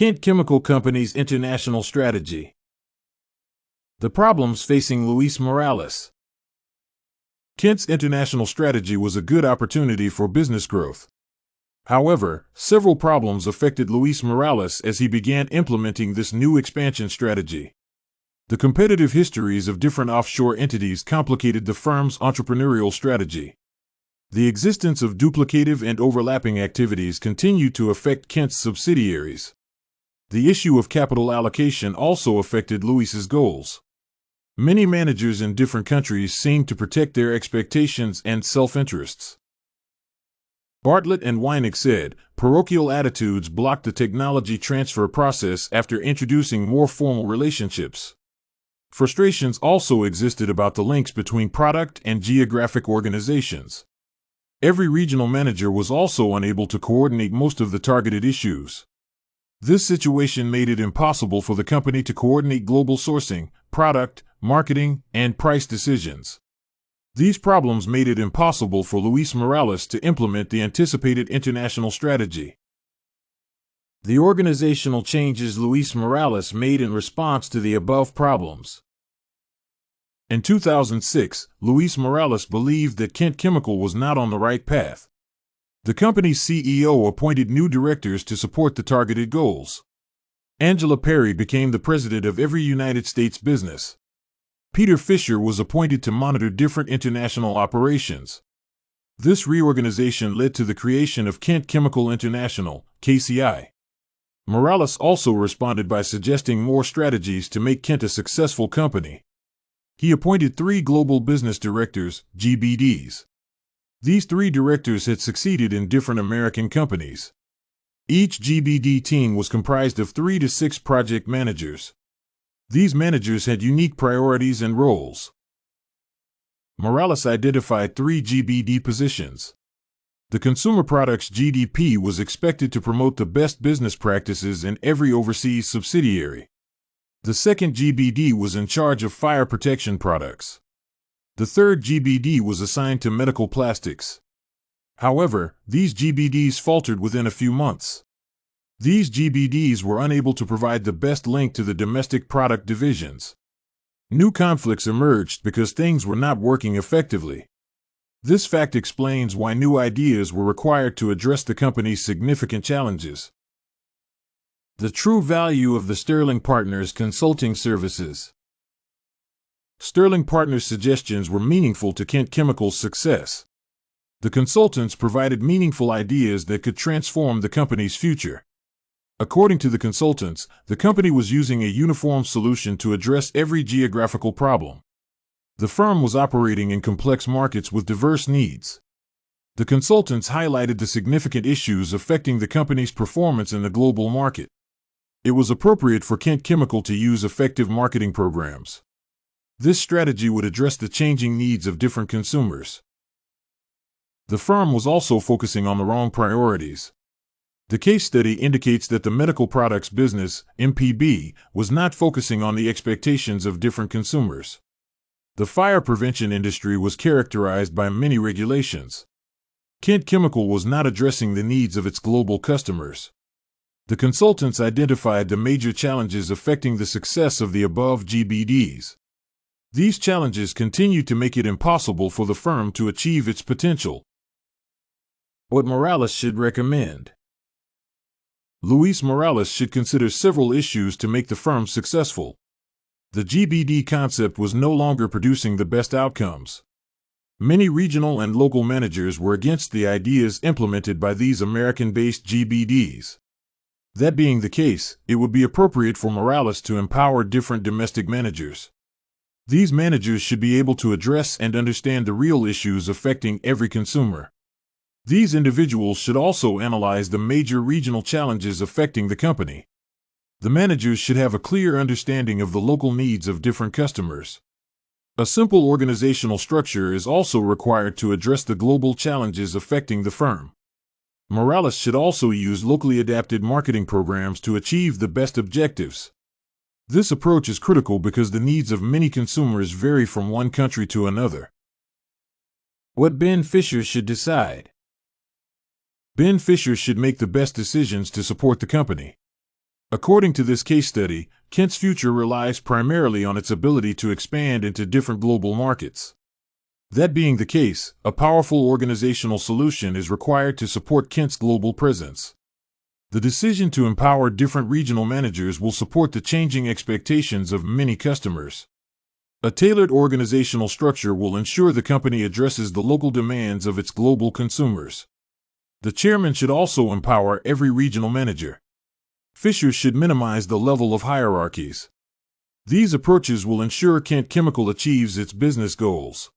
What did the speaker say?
Kent Chemical Company's international strategy. The problems facing Luis Morales. Kent's international strategy was a good opportunity for business growth. However, several problems affected Luis Morales as he began implementing this new expansion strategy. The competitive histories of different offshore entities complicated the firm's entrepreneurial strategy. The existence of duplicative and overlapping activities continued to affect Kent's subsidiaries. The issue of capital allocation also affected Luis's goals. Many managers in different countries seemed to protect their expectations and self-interests. Bartlett and Weinig said, parochial attitudes blocked the technology transfer process after introducing more formal relationships. Frustrations also existed about the links between product and geographic organizations. Every regional manager was also unable to coordinate most of the targeted issues. This situation made it impossible for the company to coordinate global sourcing, product, marketing, and price decisions. These problems made it impossible for Luis Morales to implement the anticipated international strategy. The organizational changes Luis Morales made in response to the above problems. In 2006, Luis Morales believed that Kent Chemical was not on the right path. The company's CEO appointed new directors to support the targeted goals. Angela Perry became the president of every United States business. Peter Fisher was appointed to monitor different international operations. This reorganization led to the creation of Kent Chemical International, KCI. Morales also responded by suggesting more strategies to make Kent a successful company. He appointed 3 global business directors, GBDs. These 3 directors had succeeded in different American companies. Each GBD team was comprised of 3 to 6 project managers. These managers had unique priorities and roles. Morales identified 3 GBD positions. The Consumer Products GDP was expected to promote the best business practices in every overseas subsidiary. The second GBD was in charge of fire protection products. The third GBD was assigned to medical plastics. However, these GBDs faltered within a few months. These GBDs were unable to provide the best link to the domestic product divisions. New conflicts emerged because things were not working effectively. This fact explains why new ideas were required to address the company's significant challenges. The true value of the Sterling Partners consulting services. Sterling Partners' suggestions were meaningful to Kent Chemical's success. The consultants provided meaningful ideas that could transform the company's future. According to the consultants, the company was using a uniform solution to address every geographical problem. The firm was operating in complex markets with diverse needs. The consultants highlighted the significant issues affecting the company's performance in the global market. It was appropriate for Kent Chemical to use effective marketing programs. This strategy would address the changing needs of different consumers. The firm was also focusing on the wrong priorities. The case study indicates that the medical products business, MPB, was not focusing on the expectations of different consumers. The fire prevention industry was characterized by many regulations. Kent Chemical was not addressing the needs of its global customers. The consultants identified the major challenges affecting the success of the above GBDs. These challenges continue to make it impossible for the firm to achieve its potential. What Morales should recommend. Luis Morales should consider several issues to make the firm successful. The GBD concept was no longer producing the best outcomes. Many regional and local managers were against the ideas implemented by these American-based GBDs. That being the case, it would be appropriate for Morales to empower different domestic managers. These managers should be able to address and understand the real issues affecting every consumer. These individuals should also analyze the major regional challenges affecting the company. The managers should have a clear understanding of the local needs of different customers. A simple organizational structure is also required to address the global challenges affecting the firm. Morales should also use locally adapted marketing programs to achieve the best objectives. This approach is critical because the needs of many consumers vary from one country to another. What Ben Fisher should decide. Ben Fisher should make the best decisions to support the company. According to this case study, Kent's future relies primarily on its ability to expand into different global markets. That being the case, a powerful organizational solution is required to support Kent's global presence. The decision to empower different regional managers will support the changing expectations of many customers. A tailored organizational structure will ensure the company addresses the local demands of its global consumers. The chairman should also empower every regional manager. Fishers should minimize the level of hierarchies. These approaches will ensure Kent Chemical achieves its business goals.